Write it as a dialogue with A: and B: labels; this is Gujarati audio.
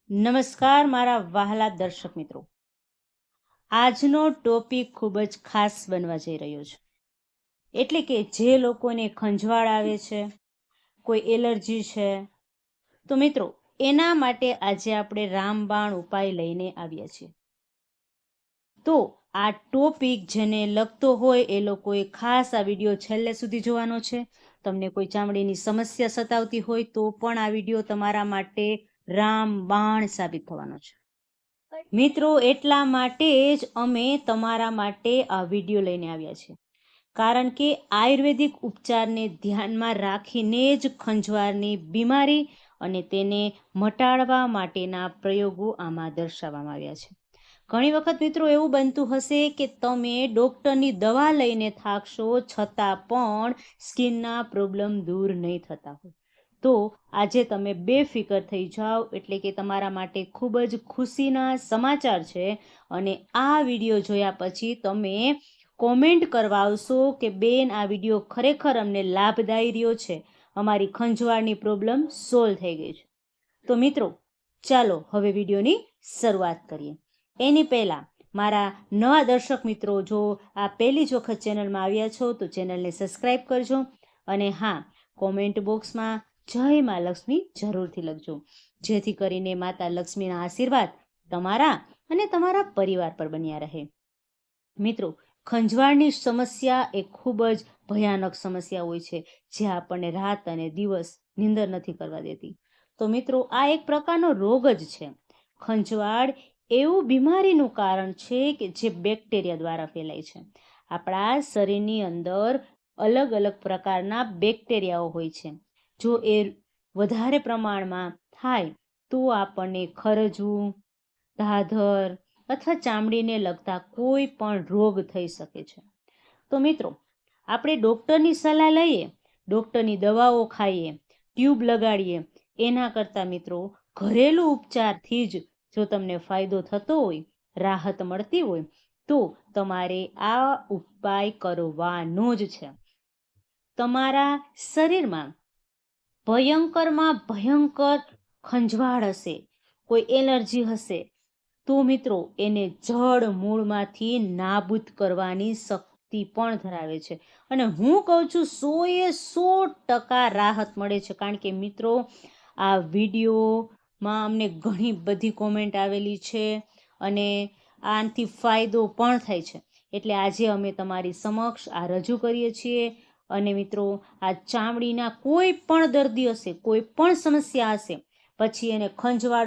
A: નમસ્કાર મારા વહાલા દર્શક મિત્રો. આજનો ટોપિક ખૂબ જ ખાસ બનવા જઈ રહ્યો છે. એટલે કે જે લોકોને ખંજવાળ આવે છે, કોઈ એલર્જી છે, તો મિત્રો એના માટે આજે આપણે રામબાણ ઉપાય લઈને આવ્યા છીએ. તો આ ટોપિક જેને લગતો હોય એ લોકોએ ખાસ આ વિડીયો છેલ્લે સુધી જોવાનો છે. તમને કોઈ ચામડીની સમસ્યા સતાવતી હોય તો પણ આ વિડીયો તમારા માટે રામબાણ સાબિત થવાનો છે. મિત્રો એટલા માટે જ અમે તમારા માટે આ વિડીયો લઈને આવ્યા છીએ. કારણ કે આયુર્વેદિક ઉપચારને ધ્યાનમાં રાખીને જ ખંજવાળની બીમારી અને તેને મટાડવા માટેના પ્રયોગો આમાં દર્શાવવામાં આવ્યા છે. ઘણી વખત મિત્રો એવું બનતું હશે કે તમે ડૉક્ટરની દવા લઈને થાકશો છતાં પણ સ્કિનના પ્રોબ્લેમ દૂર નહીં થતા હોય. તો આજે તમે બેફિકર થઈ જાઓ, એટલે કે તમારા માટે ખૂબ જ ખુશીના સમાચાર છે. અને આ વિડીયો જોયા પછી તમે કોમેન્ટ કરવા આવશો કે બેન આ વિડીયો ખરેખર અમને લાભદાયી રહ્યો છે, અમારી ખંજવાળની પ્રોબ્લેમ સોલ્વ થઈ ગઈ છે. તો મિત્રો ચાલો હવે વિડીયોની શરૂઆત કરીએ. એની પહેલાં મારા નવા દર્શક મિત્રો જો આ પહેલી જ વખત ચેનલમાં આવ્યા છો તો ચેનલને સબસ્ક્રાઈબ કરજો. અને હા, કોમેન્ટ બોક્સમાં જય મા લક્ષ્મી જરૂરથી લખજો, જેથી કરીને માતા લક્ષ્મીના આશીર્વાદ તમારા અને તમારા પરિવાર પર બન્યા રહે. મિત્રો ખંજવાળની સમસ્યા એ ખૂબ જ ભયાનક સમસ્યા હોય છે, જે આપણને રાત અને દિવસ નીંદર નથી કરવા દેતી. તો મિત્રો આ એક પ્રકારનો રોગ જ છે. ખંજવાળ એવું બીમારીનું કારણ છે કે જે બેક્ટેરિયા દ્વારા ફેલાય છે. આપણા શરીરની અંદર અલગ અલગ પ્રકારના બેક્ટેરિયાઓ હોય છે. જો એ વધારે પ્રમાણમાં થાય તો આપણને ખરજવું, ધાધર અથવા ચામડીને લગતા કોઈ પણ રોગ થઈ શકે છે. તો મિત્રો આપણે ડૉક્ટરની સલાહ લઈએ, ડૉક્ટરની દવાઓ ખાઈએ, ટ્યુબ લગાડીએ, એના કરતાં મિત્રો ઘરેલું ઉપચારથી જ જો તમને ફાયદો થતો હોય, રાહત મળતી હોય, તો તમારે આ ઉપાય કરવાનો જ છે. તમારા શરીરમાં ભયંકરમાં ભયંકર ખંજવાળ હશે, કોઈ એલર્જી હશે, તો મિત્રો એને જડ મૂળમાંથી નાબૂદ કરવાની શક્તિ પણ ધરાવે છે. અને હું કહું છું 100% રાહત મળે છે. કારણ કે મિત્રો આ વિડીયોમાં અમને ઘણી બધી કોમેન્ટ આવેલી છે અને આનાથી ફાયદો પણ થાય છે. એટલે આજે અમે તમારી સમક્ષ આ રજૂ કરીએ છીએ. અને મિત્રો આ ચામડીના કોઈ પણ દર્દી હશે, કોઈ પણ સમસ્યા હશે, પછી એને ખંજવાળ